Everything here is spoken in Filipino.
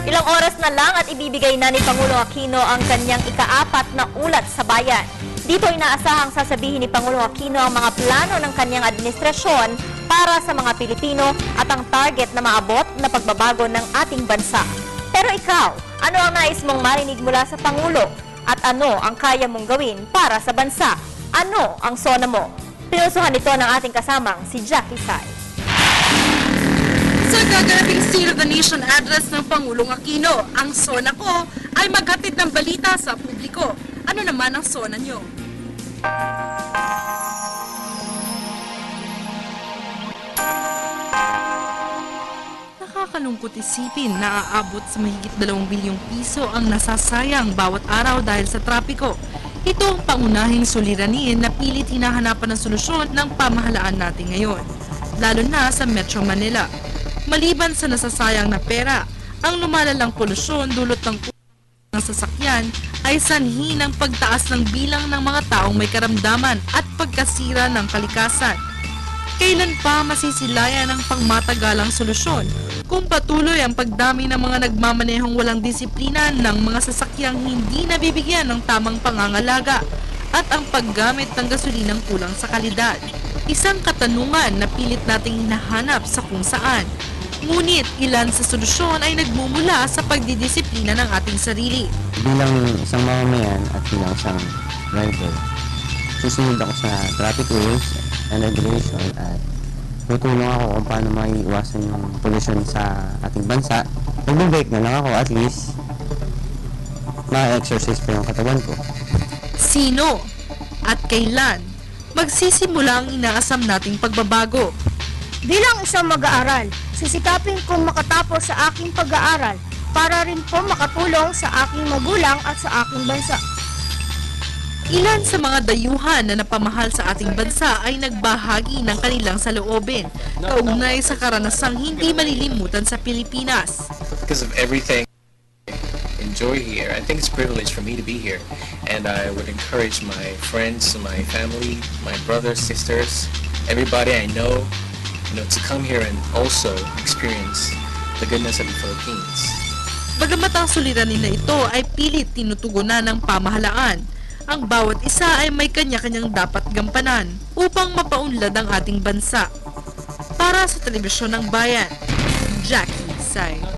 Ilang oras na lang at ibibigay na ni Pangulong Aquino ang kanyang ika-4 na ulat sa bayan. Dito inaasahang sasabihin ni Pangulong Aquino ang mga plano ng kanyang administrasyon para sa mga Pilipino at ang target na maabot na pagbabago ng ating bansa. Pero ikaw, ano ang nais mong marinig mula sa Pangulo? At ano ang kaya mong gawin para sa bansa? Ano ang sona mo? Pinusuhan ito ng ating kasamang si Jackie Sai. Sa gaganaping State of the Nation address ng Pangulong Aquino, ang sona ko ay maghatid ng balita sa publiko. Ano naman ang sona nyo? Nakakalungkot isipin na aabot sa mahigit 2 bilyong piso ang nasasayang bawat araw dahil sa trapiko. Ito ang pangunahing suliranin na pilit hinahanapan ng solusyon ng pamahalaan natin ngayon, lalo na sa Metro Manila. Maliban sa nasasayang na pera, ang lumalalang polusyon dulot ng sasakyan ay sanhi ng pagtaas ng bilang ng mga taong may karamdaman at pagkasira ng kalikasan. Kailan pa masisilayan ang pangmatagalang solusyon kung patuloy ang pagdami ng mga nagmamanehong walang disiplina ng mga sasakyang hindi nabibigyan ng tamang pangangalaga at ang paggamit ng gasolinang kulang sa kalidad? Isang katanungan na pilit nating hinahanap sa kung saan. Ngunit ilan sa solusyon ay nagmumula sa pagdidisiplina ng ating sarili. Bilang isang mamamayan at bilang isang driver, susunod ako sa traffic rules and regulation at tutulong ako kung paano maiiwasan yung pollution sa ating bansa. Mag-break na lang ako, at least ma-exercise pa yung katawan ko. Sino at kailan magsisimula ang inaasam nating pagbabago? Bilang isang mag-aaral, sisikapin kong makatapos sa aking pag-aaral para rin po makatulong sa aking magulang at sa aking bansa. Ilan sa mga dayuhan na napamahal sa ating bansa ay nagbahagi ng kanilang saloobin, kaugnay sa karanasang hindi malilimutan sa Pilipinas. Because of everything I enjoy here, I think it's a privilege for me to be here, and I would encourage my friends, my family, my brothers, sisters, everybody I know, to come here and also experience the goodness of the Philippines. Bagamat ang suliranin na ito ay pilit tinutugunan ng pamahalaan, ang bawat isa ay may kanya-kanyang dapat gampanan upang mapaunlad ang ating bansa. Para sa Telebisyon ng Bayan, Jackie Sai.